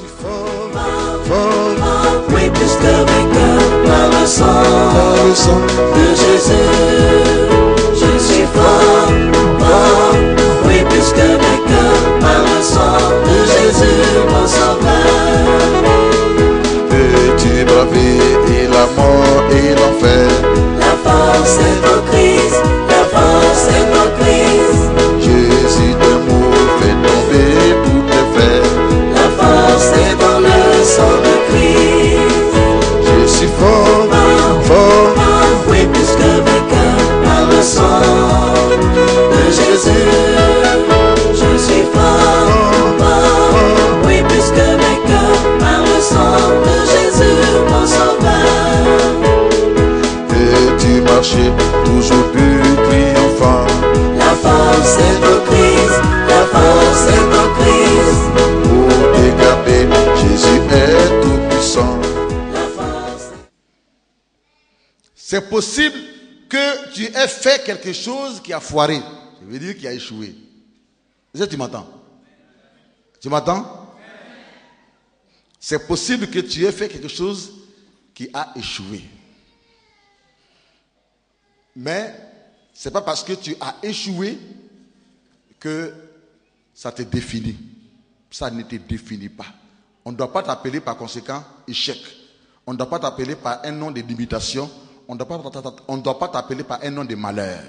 suis fort, fort. Oui, puisque vainqueur par le sang de Jésus. Je suis fort, fort. Oui, puisque vainqueur par le sang de Jésus, mon sauveur. Peux-tu braver la mort et l'enfer? La force est en Christ, la force est en Christ. Jésus d'amour fait tomber toutes les fers. La force est dans le sang de Christ. Je suis fort, fort. Oui, puisque vainqueur par le sang de Jésus. Je suis fort, fort. Oui, puisque vainqueur par le sang de Jésus, mon sauveur. Peux-tu marcher toujours plus triomphant? La force est en Christ, la force est en Christ. Pour te garder, Jésus est tout puissant. La force est... C'est possible que tu aies fait quelque chose qui a foiré. Je veux dire qui a échoué. Est-ce que tu m'entends? Tu m'entends? C'est possible que tu aies fait quelque chose qui a échoué. Mais ce n'est pas parce que tu as échoué que ça te définit. Ça ne te définit pas. On ne doit pas t'appeler par conséquent échec. On ne doit pas t'appeler par un nom de limitation. On ne doit pas t'appeler par un nom de malheur.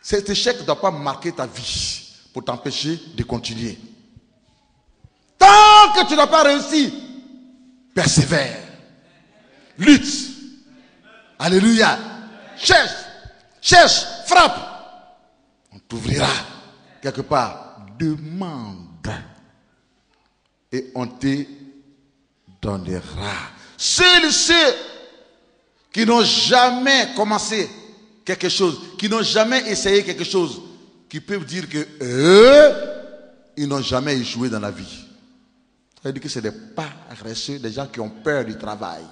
Cet échec ne doit pas marquer ta vie pour t'empêcher de continuer. Tant que tu n'as pas réussi, persévère. Lutte. Alléluia. Cherche, cherche, frappe. On t'ouvrira quelque part. Demande. Et on te donnera. Seuls ceux qui n'ont jamais commencé quelque chose, qui n'ont jamais essayé quelque chose, qui peuvent dire que eux, ils n'ont jamais échoué dans la vie. Ça veut dire que c'est des paresseux, des gens qui ont peur du travail.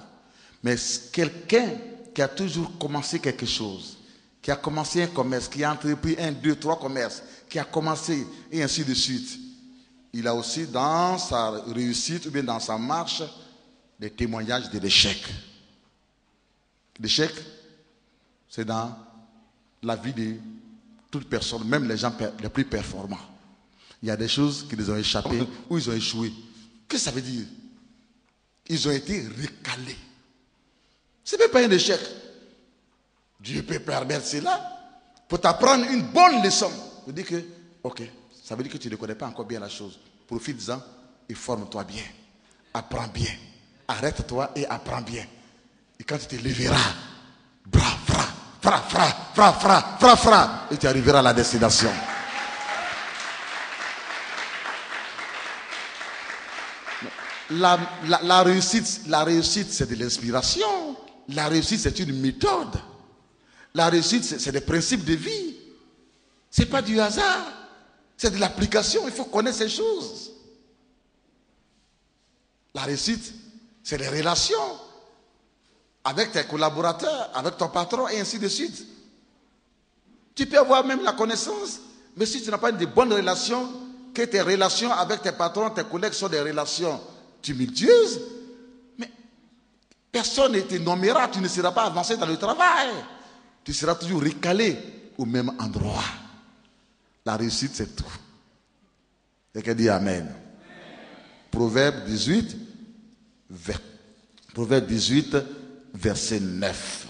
Mais quelqu'un qui a toujours commencé quelque chose, qui a commencé un commerce, qui a entrepris 1, 2, 3 commerces, qui a commencé et ainsi de suite, il a aussi dans sa réussite ou bien dans sa marche des témoignages de l'échec. L'échec, c'est dans la vie de toute personne, même les gens les plus performants. Il y a des choses qui les ont échappé ou ils ont échoué. Qu'est-ce que ça veut dire? Ils ont été recalés. Ce n'est pas un échec. Dieu peut permettre cela pour t'apprendre une bonne leçon. Je dis que, ok, ça veut dire que tu ne connais pas encore bien la chose. Profite-en et forme-toi bien. Apprends bien. Arrête-toi et apprends bien. Et quand tu te lèveras, et tu arriveras à la destination. La réussite, c'est de l'inspiration. La réussite, c'est une méthode. La réussite, c'est des principes de vie. Ce n'est pas du hasard. C'est de l'application. Il faut connaître ces choses. La réussite, c'est les relations avec tes collaborateurs, avec ton patron et ainsi de suite. Tu peux avoir même la connaissance, mais si tu n'as pas de bonnes relations, que tes relations avec tes patrons, tes collègues sont des relations tumultueuses, mais personne ne te nommera, tu ne seras pas avancé dans le travail. Tu seras toujours recalé au même endroit. La réussite, c'est tout. Quelqu'un dit Amen. Proverbe 18, verset 9.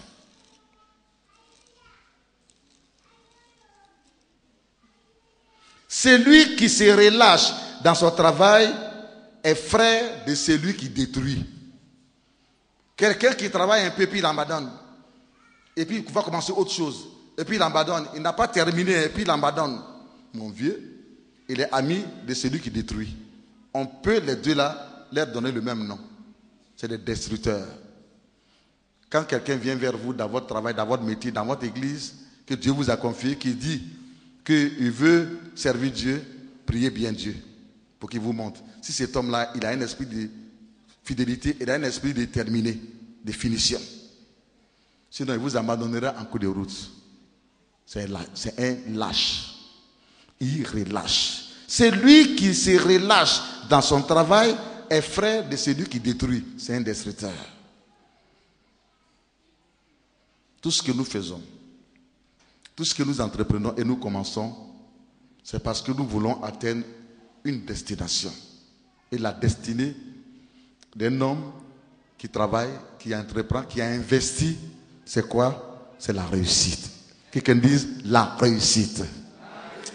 Celui qui se relâche dans son travail est frère de celui qui détruit. Quelqu'un qui travaille un peu, puis il abandonne. Et puis il va commencer autre chose. Et puis il abandonne. Il n'a pas terminé, et puis il abandonne. Mon vieux, il est ami de celui qui détruit. On peut les deux là leur donner le même nom. C'est des destructeurs. Quand quelqu'un vient vers vous dans votre travail, dans votre métier, dans votre église, que Dieu vous a confié, qui dit qu'il veut servir Dieu, priez bien Dieu pour qu'il vous montre. Si cet homme-là, il a un esprit de fidélité, il a un esprit déterminé, de finition. Sinon, il vous abandonnera en cours de route. C'est un lâche. Il relâche. C'est lui qui se relâche dans son travail est frère de celui qui détruit. C'est un destructeur. Tout ce que nous faisons, tout ce que nous entreprenons et nous commençons, c'est parce que nous voulons atteindre une destination. Et la destinée d'un homme qui travaille, qui entreprend, qui a investi, c'est quoi? C'est la réussite. Quelqu'un dise la réussite.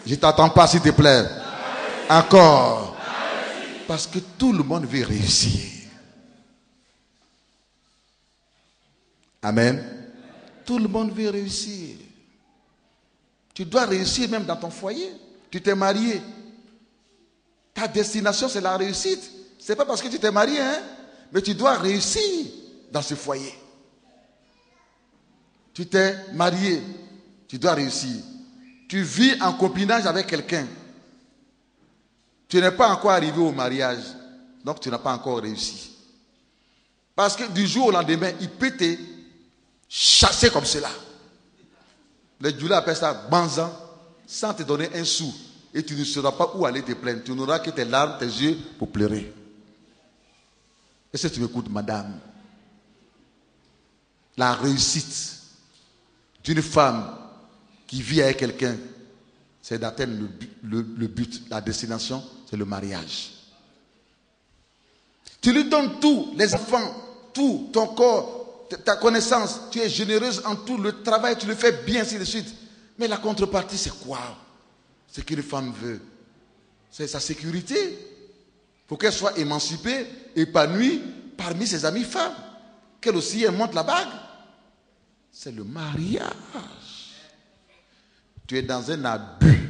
Je ne t'attends pas, s'il te plaît. Encore. Parce que tout le monde veut réussir. Amen. Tout le monde veut réussir. Tu dois réussir même dans ton foyer. Tu t'es marié. Ta destination, c'est la réussite. Ce n'est pas parce que tu t'es marié, hein, mais tu dois réussir dans ce foyer. Tu t'es marié, tu dois réussir. Tu vis en copinage avec quelqu'un. Tu n'es pas encore arrivé au mariage, donc tu n'as pas encore réussi. Parce que du jour au lendemain, il peut te chasser comme cela. Les Djoula appellent ça banzan, sans te donner un sou. Et tu ne sauras pas où aller te plaindre. Tu n'auras que tes larmes, tes yeux pour pleurer. Est-ce que tu m'écoutes, madame? La réussite d'une femme qui vit avec quelqu'un, c'est d'atteindre le but, la destination, c'est le mariage. Tu lui donnes tout, les enfants, tout, ton corps, ta connaissance, tu es généreuse en tout, le travail, tu le fais bien, ainsi de suite. Mais la contrepartie, c'est quoi? Ce qu'une femme veut, c'est sa sécurité. Il faut qu'elle soit émancipée, épanouie parmi ses amies femmes. Qu'elle aussi, elle monte la bague. C'est le mariage. Tu es dans un abus.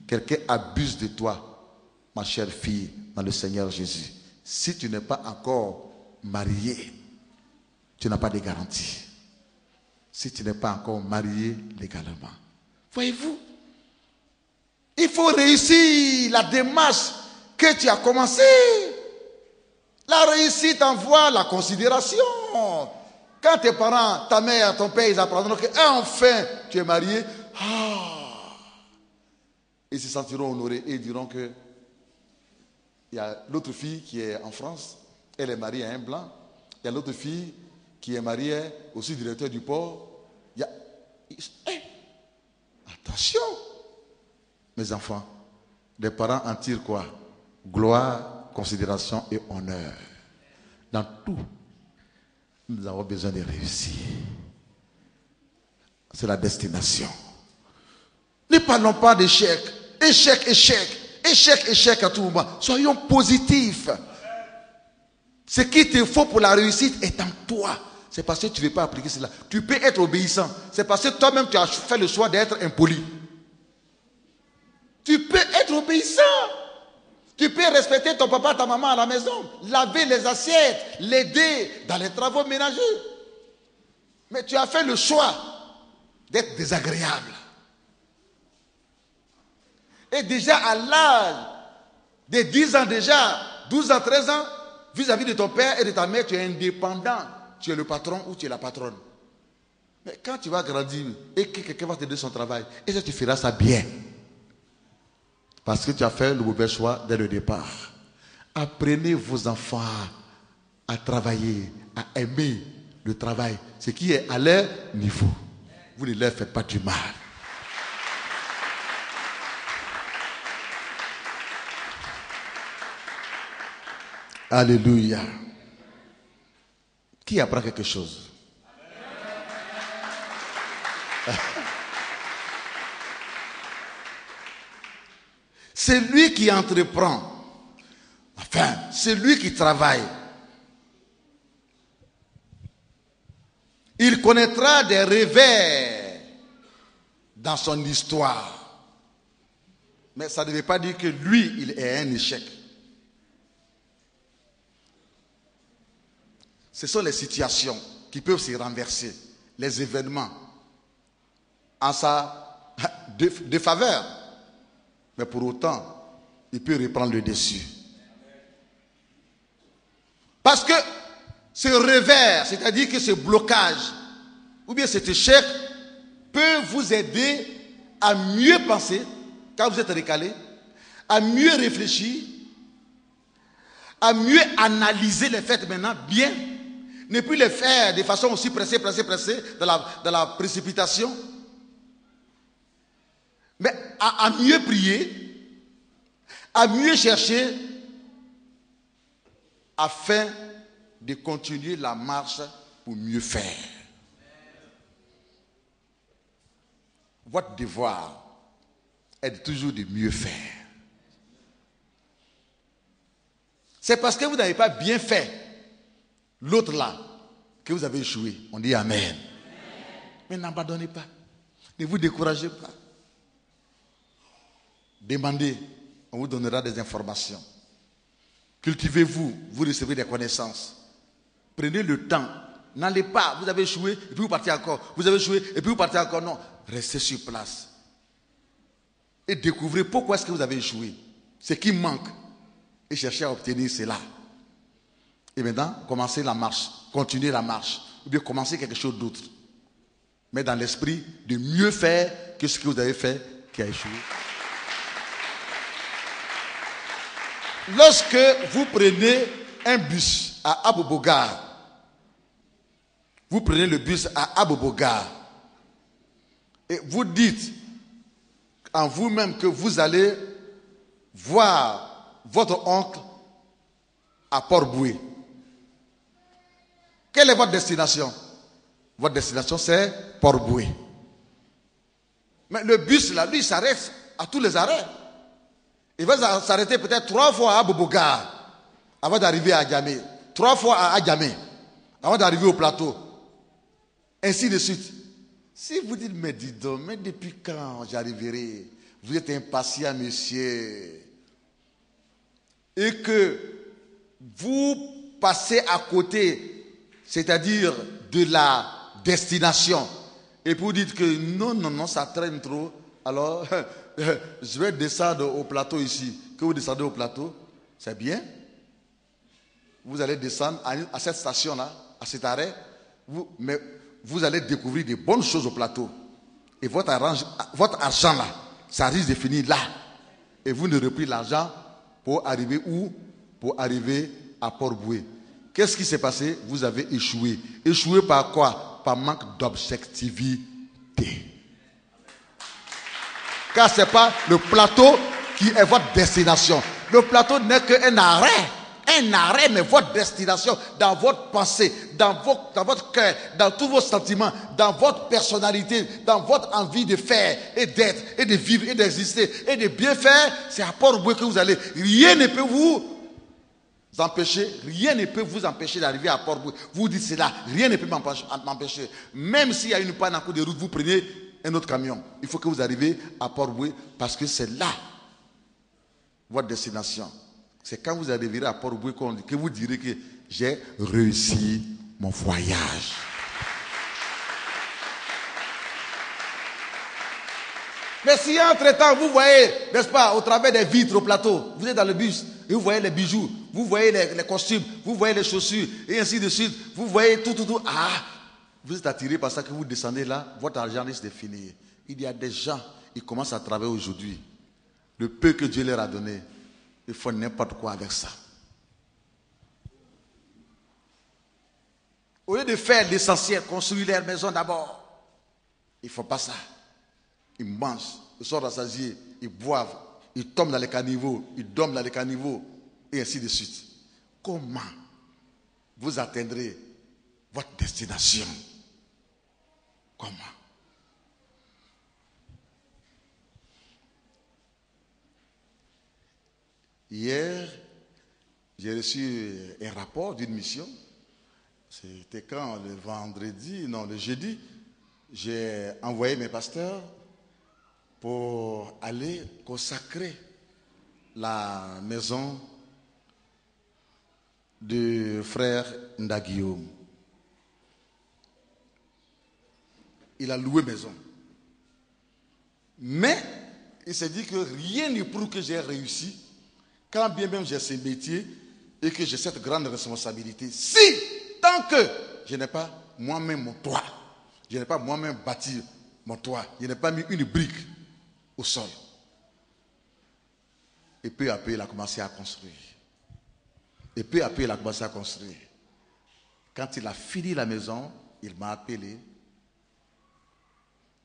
Quelqu'un abuse de toi, ma chère fille, dans le Seigneur Jésus. Si tu n'es pas encore mariée, tu n'as pas de garantie. Si tu n'es pas encore marié légalement. Voyez-vous? Il faut réussir la démarche que tu as commencée. La réussite envoie la considération. Quand tes parents, ta mère, ton père, ils apprendront que enfin tu es marié, ils se sentiront honorés et ils diront que il y a l'autre fille qui est en France, elle est mariée à un blanc. Il y a l'autre fille qui est mariée aussi directeur du port. Attention, mes enfants, les parents en tirent quoi? Gloire, considération et honneur. Dans tout, nous avons besoin de réussir. C'est la destination. Ne parlons pas d'échec. Échec, échec. Échec, échec à tout moment. Soyons positifs. Ce qu'il te faut pour la réussite est en toi. C'est parce que tu ne veux pas appliquer cela. Tu peux être obéissant. C'est parce que toi-même tu as fait le choix d'être impoli. Tu peux être obéissant. Tu peux respecter ton papa, ta maman à la maison. Laver les assiettes, l'aider dans les travaux ménagers. Mais tu as fait le choix d'être désagréable. Et déjà à l'âge de 10 ans déjà, 12 ans, 13 ans, vis-à-vis de ton père et de ta mère, tu es indépendant. Tu es le patron ou tu es la patronne. Mais quand tu vas grandir et que quelqu'un va te donner son travail, est-ce que tu feras ça bien? Parce que tu as fait le mauvais choix dès le départ. Apprenez vos enfants à travailler, à aimer le travail, ce qui est à leur niveau. Vous ne leur faites pas du mal. Alléluia. Qui apprend quelque chose? Celui qui entreprend, enfin, celui qui travaille, il connaîtra des revers dans son histoire. Mais ça ne veut pas dire que lui, il est un échec. Ce sont les situations qui peuvent se renverser, les événements, en sa défaveur. Mais pour autant, il peut reprendre le dessus. Parce que ce revers, c'est-à-dire que ce blocage, ou bien cet échec, peut vous aider à mieux penser, quand vous êtes recalé, à mieux réfléchir, à mieux analyser les faits maintenant bien, ne plus les faire de façon aussi pressée, dans la précipitation, mais à mieux prier, à mieux chercher, afin de continuer la marche pour mieux faire. Votre devoir est toujours de mieux faire. C'est parce que vous n'avez pas bien fait l'autre là que vous avez échoué. On dit Amen. Mais n'abandonnez pas. Ne vous découragez pas. Demandez, on vous donnera des informations. Cultivez-vous, vous recevez des connaissances. Prenez le temps. N'allez pas, vous avez échoué, et puis vous partez encore. Vous avez échoué, et puis vous partez encore. Non, restez sur place. Et découvrez pourquoi est-ce que vous avez échoué. Ce qui manque. Et cherchez à obtenir cela. Et maintenant, commencez la marche. Continuez la marche. Ou bien commencez quelque chose d'autre. Mais dans l'esprit de mieux faire que ce que vous avez fait qui a échoué. Lorsque vous prenez un bus à Abobogar, vous prenez le bus à Abobogar et vous dites en vous-même que vous allez voir votre oncle à Port-Boué. Quelle est votre destination? Votre destination, c'est Port-Boué. Mais le bus, là, lui, s'arrête à tous les arrêts. Il va s'arrêter peut-être 3 fois à Abobogar avant d'arriver à Adjamé. 3 fois à Adjamé avant d'arriver au plateau. Ainsi de suite. Si vous dites, mais dis donc, mais depuis quand j'arriverai? Vous êtes impatient, monsieur. Et que vous passez à côté, c'est-à-dire de la destination, et puis vous dites que non, ça traîne trop, alors je vais descendre au plateau ici. Que vous descendez au plateau, c'est bien. Vous allez descendre à cette station-là, à cet arrêt, mais vous allez découvrir de bonnes choses au plateau. Et votre argent là, ça risque de finir là. Et vous ne reprenez l'argent pour arriver où? Pour arriver à Port-Boué. Qu'est-ce qui s'est passé? Vous avez échoué. Échoué par quoi? Par manque d'objectivité. Car ce n'est pas le plateau qui est votre destination. Le plateau n'est qu'un arrêt. Un arrêt, mais votre destination, dans votre pensée, dans votre cœur, dans tous vos sentiments, dans votre personnalité, dans votre envie de faire et d'être, et de vivre, et d'exister, et de bien faire, c'est à Port-Boué que vous allez. Rien ne peut vous empêcher d'arriver à Port-Boué. Vous dites cela, rien ne peut m'empêcher. Même s'il y a une panne en cours de route, vous prenez un autre camion. Il faut que vous arriviez à Port-Boué parce que c'est là votre destination. C'est quand vous arriverez à Port-Boué que vous direz que j'ai réussi mon voyage. Mais si entre-temps, vous voyez, n'est-ce pas, au travers des vitres au plateau, vous êtes dans le bus et vous voyez les bijoux, vous voyez les costumes, vous voyez les chaussures et ainsi de suite, vous voyez tout. Vous êtes attiré par ça que vous descendez là, votre argent risque de finir. Il y a des gens, ils commencent à travailler aujourd'hui. Le peu que Dieu leur a donné, ils font n'importe quoi avec ça. Au lieu de faire l'essentiel, construire leur maison d'abord, ils ne font pas ça. Ils mangent, ils sont rassasiés, ils boivent, ils tombent dans les caniveaux, ils dorment dans les caniveaux, et ainsi de suite. Comment vous atteindrez votre destination? Comment? Hier, j'ai reçu un rapport d'une mission. C'était quand? Le jeudi. J'ai envoyé mes pasteurs pour aller consacrer la maison du frère Ndaguillaume. Il a loué maison. Mais il s'est dit que rien ne prouve que j'ai réussi, quand bien même j'ai ce métier et que j'ai cette grande responsabilité. Si, tant que je n'ai pas moi-même mon toit, je n'ai pas moi-même bâti mon toit, je n'ai pas mis une brique au sol. Et peu à peu, il a commencé à construire. Et peu à peu, il a commencé à construire. Quand il a fini la maison, il m'a appelé.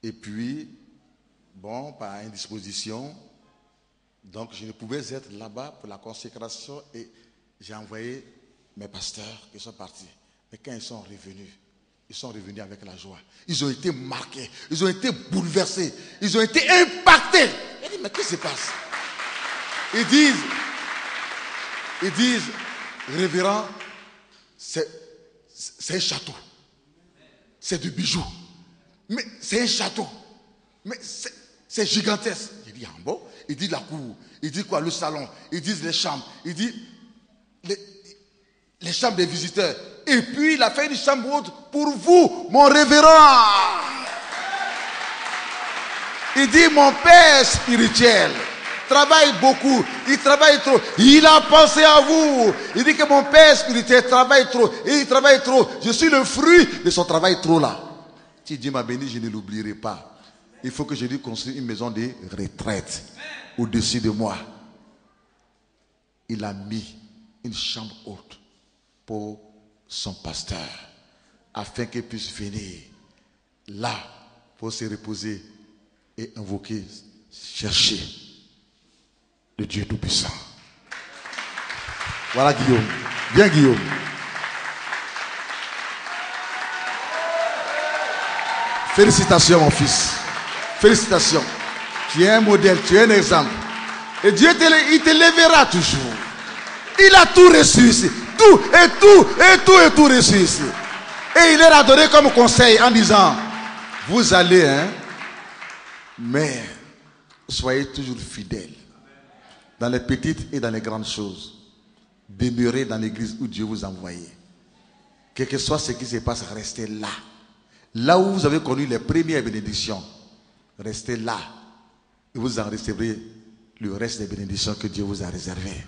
Et puis, bon, par indisposition, donc je ne pouvais être là-bas pour la consécration et j'ai envoyé mes pasteurs qui sont partis. Mais quand ils sont revenus avec la joie. Ils ont été marqués, ils ont été bouleversés, ils ont été impactés. Il dit, mais qu'est-ce qui se passe? Ils disent, révérend, c'est un château. C'est du bijou. Mais c'est un château. Mais c'est gigantesque. Il dit, en bon. Il dit la cour. Il dit quoi? Le salon. Il dit les chambres. Il dit les chambres des visiteurs. Et puis il a fait une chambre haute pour vous, mon révérend. Il dit, mon père spirituel travaille beaucoup. Il travaille trop. Il a pensé à vous. Il dit que mon père spirituel travaille trop. Et il travaille trop. Je suis le fruit de son travail trop là. Si Dieu m'a béni, je ne l'oublierai pas. Il faut que je lui construise une maison de retraite au-dessus de moi. Il a mis une chambre haute pour son pasteur afin qu'il puisse venir là pour se reposer et invoquer, chercher le Dieu Tout-Puissant. Voilà Guillaume. Viens Guillaume. Félicitations mon fils. Félicitations. Tu es un modèle, tu es un exemple. Et Dieu il te lèvera toujours. Il a tout reçu ici. Tout reçu ici. Et il leur a donné comme conseil en disant, vous allez, mais soyez toujours fidèles. Dans les petites et dans les grandes choses. Demeurez dans l'église où Dieu vous a envoyé. Quel que soit ce qui se passe, restez là. Là où vous avez connu les premières bénédictions, restez là. Et vous en recevrez le reste des bénédictions que Dieu vous a réservées.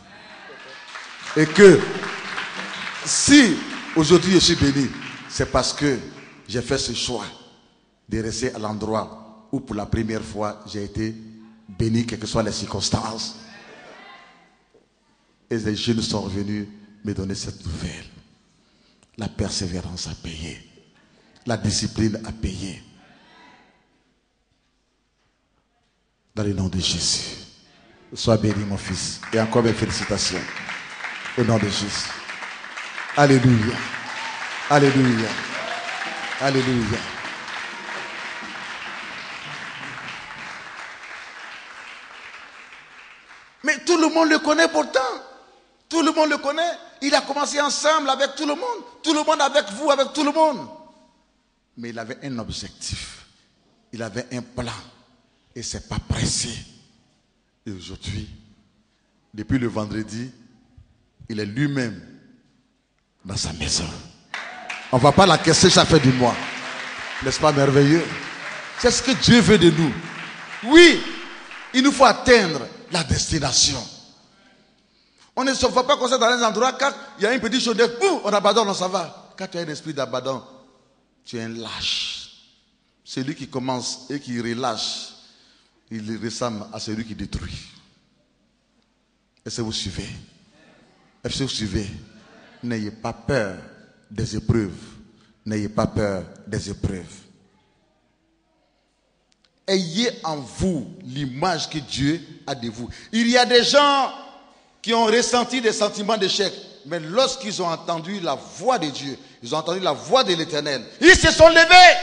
Et que si aujourd'hui je suis béni, c'est parce que j'ai fait ce choix de rester à l'endroit où pour la première fois j'ai été béni, quelles que soient les circonstances. Et les jeunes sont revenus me donner cette nouvelle. La persévérance a payé. La discipline a payé. Dans le nom de Jésus. Sois béni mon fils. Et encore mes félicitations. Au nom de Jésus. Alléluia. Alléluia. Alléluia. Mais tout le monde le connaît pourtant. Tout le monde le connaît. Il a commencé ensemble avec tout le monde. Tout le monde avec vous, avec tout le monde. Mais il avait un objectif. Il avait un plan. Et c'est pas pressé. Et aujourd'hui, depuis le vendredi, il est lui-même dans sa maison. On ne va pas l'encaisser chaque fin du mois. N'est-ce pas merveilleux? C'est ce que Dieu veut de nous. Oui, il nous faut atteindre la destination. On ne se voit pas comme ça dans un endroit, quand il y a une petite chose, on abandonne, on s'en va. Quand tu as un esprit d'abandon, tu es un lâche. Celui qui commence et qui relâche, il ressemble à celui qui détruit. Est-ce que vous suivez? Est-ce que vous suivez? N'ayez pas peur des épreuves. N'ayez pas peur des épreuves. Ayez en vous l'image que Dieu a de vous. Il y a des gens qui ont ressenti des sentiments d'échec. Mais lorsqu'ils ont entendu la voix de Dieu, ils ont entendu la voix de l'Éternel, ils se sont levés.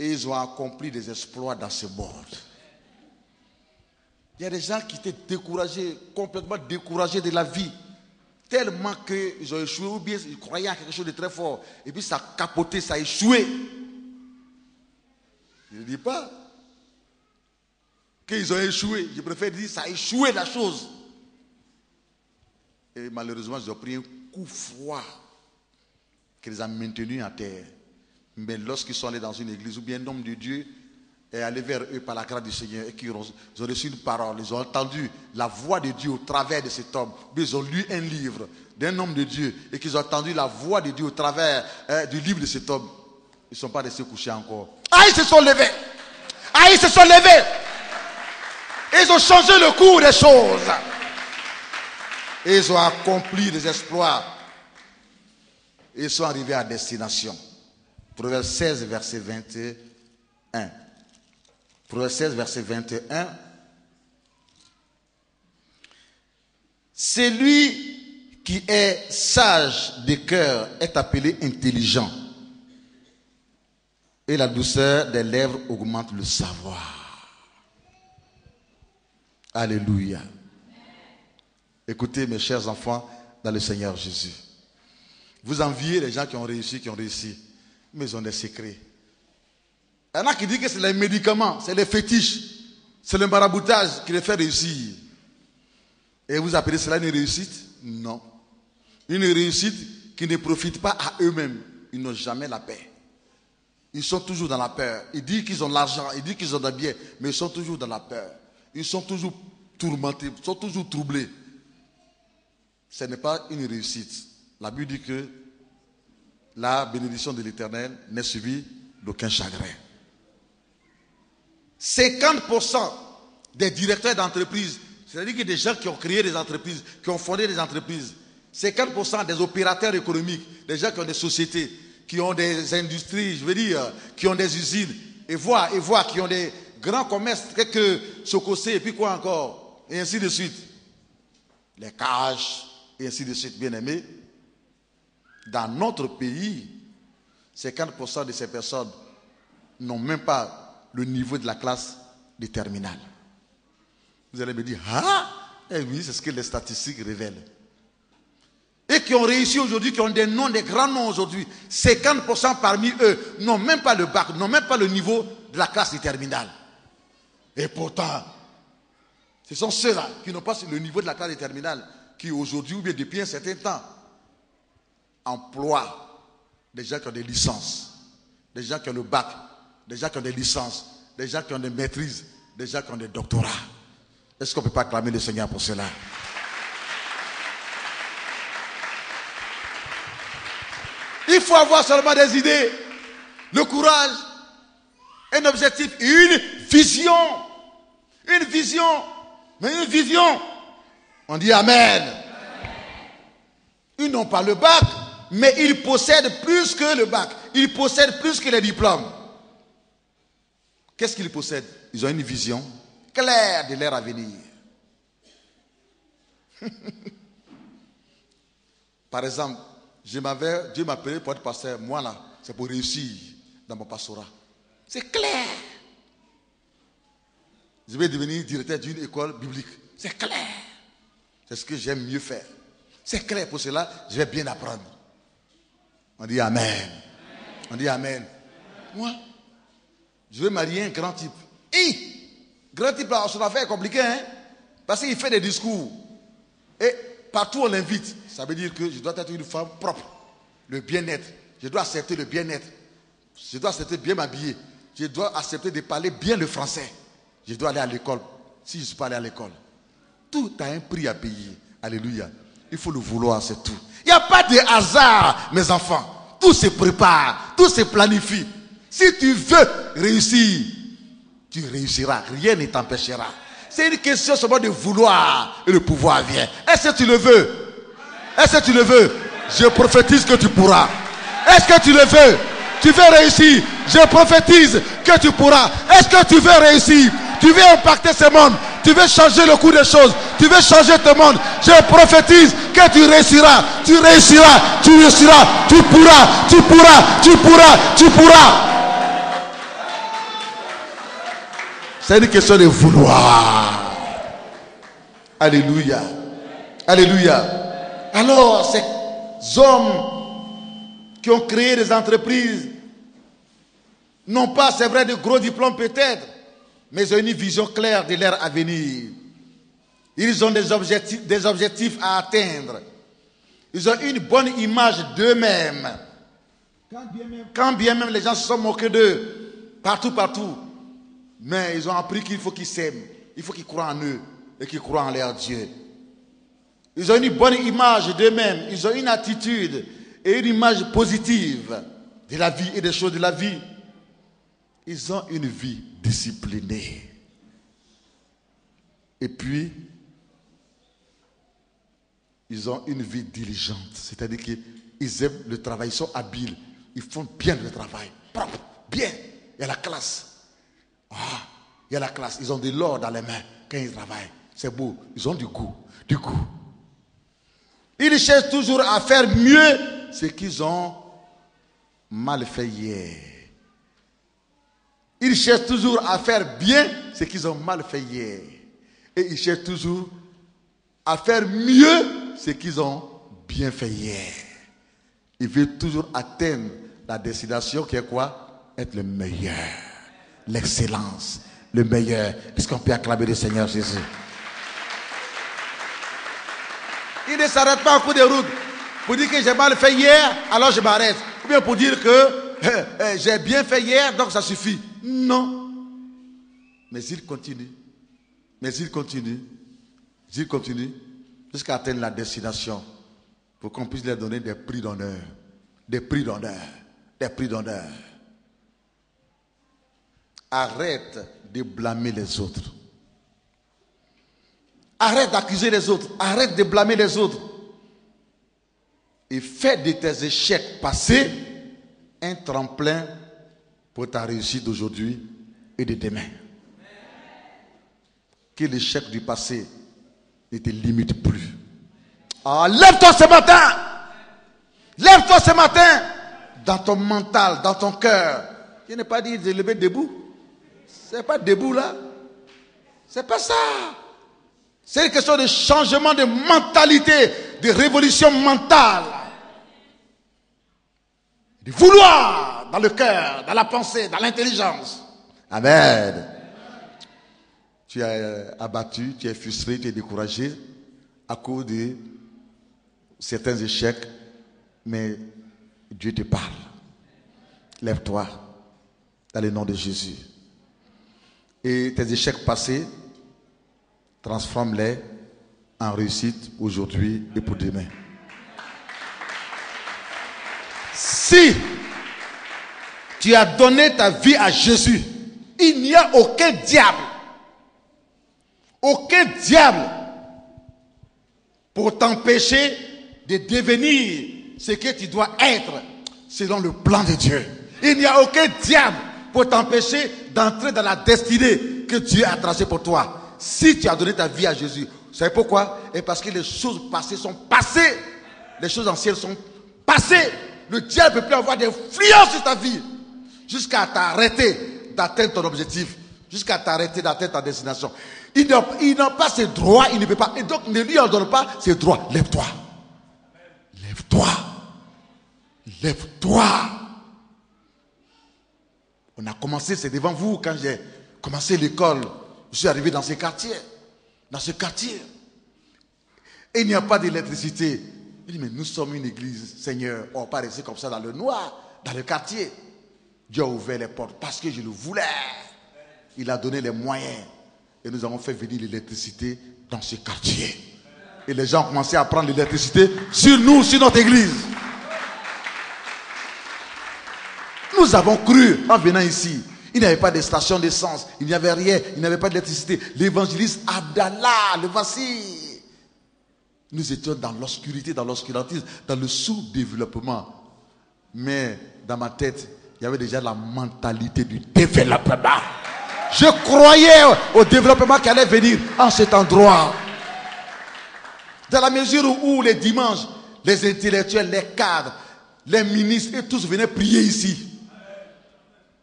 Et ils ont accompli des exploits dans ce monde. Il y a des gens qui étaient découragés, complètement découragés de la vie. Tellement qu'ils ont échoué, ou bien ils croyaient à quelque chose de très fort. Et puis ça a capoté, ça a échoué. Je ne dis pas qu'ils ont échoué. Je préfère dire ça a échoué la chose. Et malheureusement, ils ont pris un coup froid qui les a maintenus à terre. Mais lorsqu'ils sont allés dans une église, ou bien un homme de Dieu est allé vers eux par la grâce du Seigneur, et qu'ils ont reçu une parole, ils ont entendu la voix de Dieu au travers de cet homme, ou bien ils ont lu un livre d'un homme de Dieu, et qu'ils ont entendu la voix de Dieu au travers du livre de cet homme, ils ne sont pas restés couchés encore. Ah, ils se sont levés. Ah, ils se sont levés. Ils ont changé le cours des choses. Et ils ont accompli des exploits. Et ils sont arrivés à destination. Proverbe 16, verset 21. Proverbe 16, verset 21. Celui qui est sage de cœur est appelé intelligent. Et la douceur des lèvres augmente le savoir. Alléluia. Écoutez mes chers enfants dans le Seigneur Jésus. Vous enviez les gens qui ont réussi. Mais ils ont des secrets. Il y en a qui disent que c'est les médicaments, c'est les fétiches, c'est le maraboutage qui les fait réussir. Et vous appelez cela une réussite? Non. Une réussite qui ne profite pas à eux-mêmes. Ils n'ont jamais la paix. Ils sont toujours dans la peur. Ils disent qu'ils ont l'argent, ils disent qu'ils ont des biens, mais ils sont toujours dans la peur. Ils sont toujours tourmentés, ils sont toujours troublés. Ce n'est pas une réussite. La Bible dit que la bénédiction de l'Éternel n'est suivie d'aucun chagrin. 50% des directeurs d'entreprises, c'est-à-dire que des gens qui ont créé des entreprises, qui ont fondé des entreprises, 50% des opérateurs économiques, des gens qui ont des sociétés, qui ont des industries, je veux dire, qui ont des usines, et voient, qui ont des grands commerces, quelques Sococé, et puis quoi encore, et ainsi de suite. Les cages, et ainsi de suite, bien aimés. Dans notre pays, 50% de ces personnes n'ont même pas le niveau de la classe de terminale. Vous allez me dire, ah, eh oui, c'est ce que les statistiques révèlent. Et qui ont réussi aujourd'hui, qui ont des noms, des grands noms aujourd'hui, 50% parmi eux n'ont même pas le bac, n'ont même pas le niveau de la classe de terminale. Et pourtant, ce sont ceux-là qui n'ont pas le niveau de la classe de terminale qui aujourd'hui, ou bien depuis un certain temps, emploient des gens qui ont des licences, des gens qui ont le bac, des gens qui ont des licences, des gens qui ont des maîtrises, des gens qui ont des doctorats. Est-ce qu'on ne peut pas acclamer le Seigneur pour cela? Il faut avoir seulement des idées, le courage, un objectif, une vision. Une vision. Mais une vision. On dit Amen. Ils n'ont pas le bac, mais ils possèdent plus que le bac. Ils possèdent plus que les diplômes. Qu'est-ce qu'ils possèdent? Ils ont une vision claire de leur avenir. Par exemple, Dieu m'appelait pour être pasteur. Moi là, c'est pour réussir dans mon pastorat. C'est clair. Je vais devenir directeur d'une école biblique. C'est clair. C'est ce que j'aime mieux faire. C'est clair, pour cela, je vais bien apprendre. On dit Amen. On dit Amen. Moi, je veux marier un grand type. Grand type, son affaire est compliquée, hein? Parce qu'il fait des discours. Et partout on l'invite. Ça veut dire que je dois être une femme propre. Le bien-être. Je dois accepter le bien-être. Je dois accepter de bien m'habiller. Je dois accepter de parler bien le français. Je dois aller à l'école. Si je ne suis pas allé à l'école. Tout a un prix à payer. Alléluia. Il faut le vouloir, c'est tout. Il n'y a pas de hasard, mes enfants. Tout se prépare. Tout se planifie. Si tu veux réussir, tu réussiras. Rien ne t'empêchera. C'est une question seulement de vouloir et le pouvoir vient. Est-ce que tu le veux? Est-ce que tu le veux? Je prophétise que tu pourras. Est-ce que tu le veux? Tu veux réussir? Je prophétise que tu pourras. Est-ce que tu veux réussir? Tu veux impacter ce monde? Tu veux changer le cours des choses? Tu veux changer ce monde? Je prophétise que tu réussiras. Tu réussiras. Tu réussiras. Tu pourras. Tu pourras. Tu pourras. Tu pourras. C'est une question de vouloir. Alléluia. Alléluia. Alors, ces hommes qui ont créé des entreprises n'ont pas, c'est vrai, de gros diplômes peut-être, mais ils ont une vision claire de leur avenir. Ils ont des objectifs à atteindre. Ils ont une bonne image d'eux-mêmes. Quand bien même les gens se sont moqués d'eux, partout. Mais ils ont appris qu'il faut qu'ils s'aiment. Il faut qu'ils croient en eux et qu'ils croient en leur Dieu. Ils ont une bonne image d'eux-mêmes. Ils ont une attitude et une image positive de la vie et des choses de la vie. Ils ont une vie disciplinée. Et puis, ils ont une vie diligente. C'est-à-dire qu'ils aiment le travail, ils sont habiles. Ils font bien le travail. Propre, bien. Il y a la classe. Ah, il y a la classe. Ils ont de l'or dans les mains quand ils travaillent. C'est beau. Ils ont du goût. Du goût. Ils cherchent toujours à faire mieux ce qu'ils ont mal fait hier. Ils cherchent toujours à faire bien ce qu'ils ont mal fait hier. Et ils cherchent toujours à faire mieux ce qu'ils ont bien fait hier. Ils veulent toujours atteindre la destination qui est quoi? Être le meilleur. L'excellence. Le meilleur. Est-ce qu'on peut acclamer le Seigneur Jésus? Il ne s'arrête pas au cours des routes pour dire que j'ai mal fait hier, alors je m'arrête. Ou bien pour dire que j'ai bien fait hier, donc ça suffit. Non. Mais il continue. Mais il continue. Il continue jusqu'à atteindre la destination pour qu'on puisse leur donner des prix d'honneur. Des prix d'honneur. Des prix d'honneur. Arrête de blâmer les autres. Arrête d'accuser les autres. Arrête de blâmer les autres. Et fais de tes échecs passés un tremplin pour ta réussite d'aujourd'hui et de demain. Que l'échec du passé ne te limite plus. Ah, lève-toi ce matin. Lève-toi ce matin. Dans ton mental, dans ton cœur. Je n'ai pas dit de lever debout. C'est pas debout là. C'est pas ça. C'est une question de changement de mentalité, de révolution mentale. De vouloir dans le cœur, dans la pensée, dans l'intelligence. Amen. Tu es abattu, tu es frustré, tu es découragé à cause de certains échecs, mais Dieu te parle. Lève-toi dans le nom de Jésus. Et tes échecs passés, transforme-les en réussite aujourd'hui et pour demain. Si tu as donné ta vie à Jésus, il n'y a aucun diable pour t'empêcher de devenir ce que tu dois être selon le plan de Dieu. Il n'y a aucun diable pour t'empêcher d'entrer dans la destinée que Dieu a tracée pour toi. Si tu as donné ta vie à Jésus, vous savez pourquoi? Et parce que les choses passées sont passées. Les choses anciennes sont passées. Le diable ne peut plus avoir d'influence sur ta vie jusqu'à t'arrêter d'atteindre ton objectif, jusqu'à t'arrêter d'atteindre ta destination. Il n'a pas ses droits, il ne peut pas. Et donc ne lui en donne pas ses droits. Lève-toi. Lève-toi. Lève-toi. On a commencé, c'est devant vous, quand j'ai commencé l'école, je suis arrivé dans ce quartier. Dans ce quartier. Et il n'y a pas d'électricité. Il dit, mais nous sommes une église, Seigneur. On ne va pas rester comme ça dans le noir, dans le quartier. Dieu a ouvert les portes parce que je le voulais. Il a donné les moyens. Et nous avons fait venir l'électricité dans ce quartier. Et les gens ont commencé à prendre l'électricité sur nous, sur notre église. Nous avons cru en venant ici. Il n'y avait pas de station d'essence. Il n'y avait rien. Il n'y avait pas d'électricité. L'évangéliste Abdallah, le voici. Nous étions dans l'obscurité, dans l'obscurantisme, dans le sous-développement. Mais dans ma tête, il y avait déjà la mentalité du développement. Je croyais au développement qui allait venir en cet endroit. Dans la mesure où les dimanches, les intellectuels, les cadres, les ministres et tous venaient prier ici.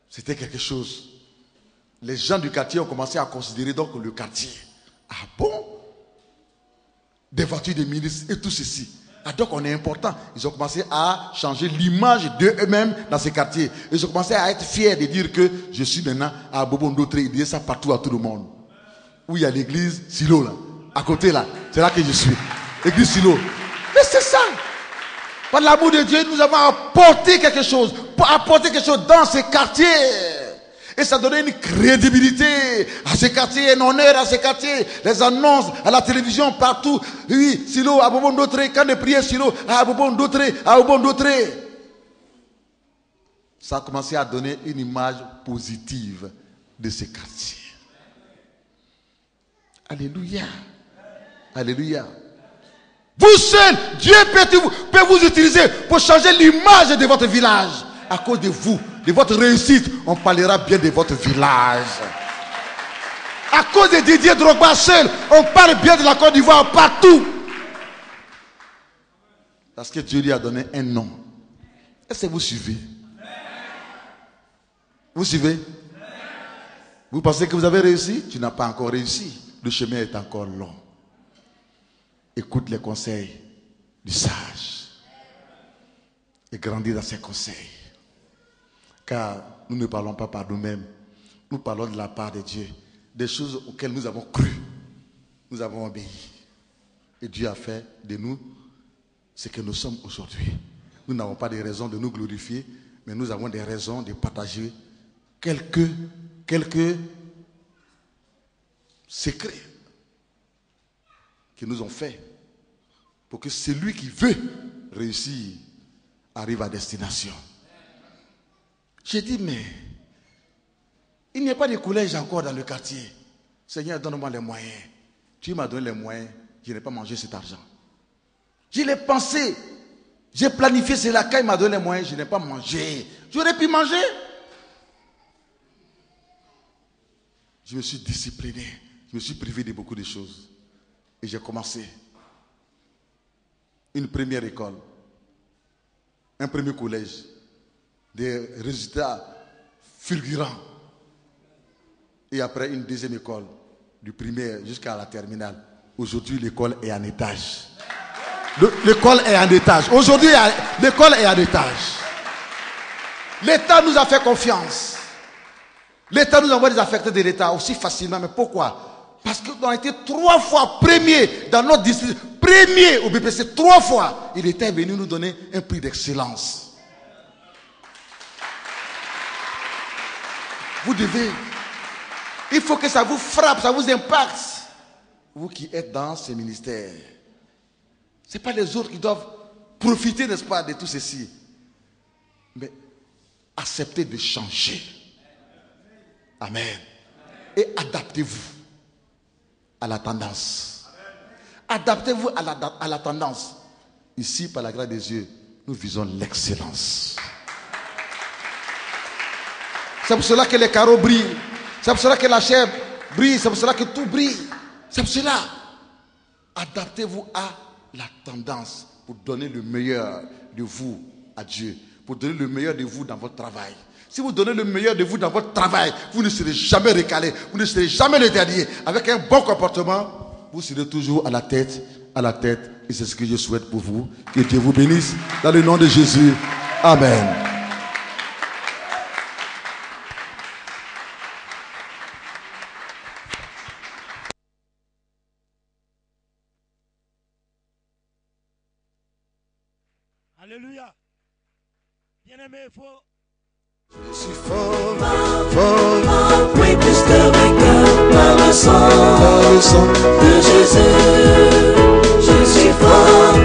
C'était quelque chose. Les gens du quartier ont commencé à considérer donc le quartier. Ah bon? Des voitures des ministres et tout ceci. Ah donc on est important. Ils ont commencé à changer l'image d'eux-mêmes dans ces quartiers. Ils ont commencé à être fiers de dire que je suis maintenant à Bobo-Ndotré. Ils disaient ça partout à tout le monde. Où il y a l'église Silo là. À côté là. C'est là que je suis. L'église Silo. Mais c'est ça. Par l'amour de Dieu, nous avons apporté quelque chose. Pour apporter quelque chose dans ces quartiers. Et ça donnait une crédibilité à ces quartiers, un honneur à ces quartiers. Les annonces à la télévision, partout. Oui, Silo, à Bobo-Ndotré. Quand on priait Silo, à Bobo-Ndotré, à Bobo-Ndotré. Ça a commencé à donner une image positive de ces quartiers. Alléluia. Alléluia. Vous seul, Dieu peut vous utiliser pour changer l'image de votre village. À cause de vous, de votre réussite, on parlera bien de votre village. À cause de Didier Drogba seul, on parle bien de la Côte d'Ivoire partout. Parce que Dieu lui a donné un nom. Est-ce que vous suivez? Vous suivez? Vous pensez que vous avez réussi? Tu n'as pas encore réussi. Le chemin est encore long. Écoute les conseils du sage et grandis dans ses conseils. Car nous ne parlons pas par nous-mêmes. Nous parlons de la part de Dieu. Des choses auxquelles nous avons cru. Nous avons obéi. Et Dieu a fait de nous ce que nous sommes aujourd'hui. Nous n'avons pas de raisons de nous glorifier, mais nous avons des raisons de partager quelques secrets qui nous ont fait pour que celui qui veut réussir arrive à destination. J'ai dit, mais il n'y a pas de collège encore dans le quartier. Seigneur, donne-moi les moyens. Tu m'as donné les moyens, je n'ai pas mangé cet argent. Je l'ai pensé, j'ai planifié cela. Quand il m'a donné les moyens, je n'ai pas mangé. J'aurais pu manger. Je me suis discipliné, je me suis privé de beaucoup de choses. Et j'ai commencé une première école, un premier collège, des résultats fulgurants. Et après une deuxième école, du primaire jusqu'à la terminale. Aujourd'hui, l'école est en étage. L'école est en étage. Aujourd'hui, l'école est en étage. L'État nous a fait confiance. L'État nous envoie des affectés de l'État aussi facilement. Mais pourquoi? Parce qu'on a été 3 fois premiers dans notre district. Premier au BPC, 3 fois. Et l'État est venu nous donner un prix d'excellence. Vous devez. Il faut que ça vous frappe, ça vous impacte. Vous qui êtes dans ces ministères. Ce n'est pas les autres qui doivent profiter, n'est-ce pas, de tout ceci. Mais acceptez de changer. Amen. Et adaptez-vous à la tendance. Adaptez-vous à la tendance. Ici, par la grâce de Dieu, nous visons l'excellence. C'est pour cela que les carreaux brillent. C'est pour cela que la chair brille. C'est pour cela que tout brille. C'est pour cela. Adaptez-vous à la tendance pour donner le meilleur de vous à Dieu. Pour donner le meilleur de vous dans votre travail. Si vous donnez le meilleur de vous dans votre travail, vous ne serez jamais recalé. Vous ne serez jamais le dernier. Avec un bon comportement, vous serez toujours à la tête. Et c'est ce que je souhaite pour vous. Que Dieu vous bénisse. Dans le nom de Jésus. Amen. Alléluia. Bien-aimé, il faut... Je suis fort, Oui, puisque vainqueur par le sang de Jésus. Je suis fort,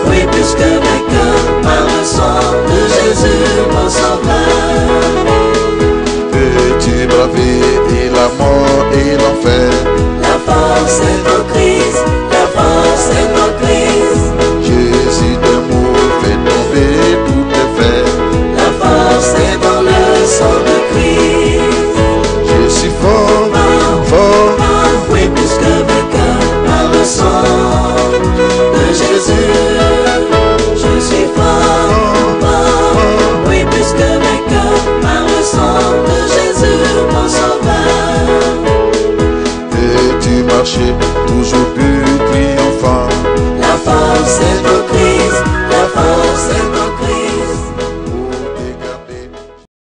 oui, puisque vainqueur par le sang de Jésus, mon sauveur. Peux-tu braver la mort et l'enfer? La force est en Christ, la force est en Christ. Jésus d'amour fait tomber tous tes fers. La force est dans le sang de Christ. Je suis fort, Oui, puisque vainqueur par le sang de Jésus. Je suis fort, oui, puisque vainqueur par le sang de Jésus, mon sauveur. peux-tu marcher toujours plus triomphant? La force est dans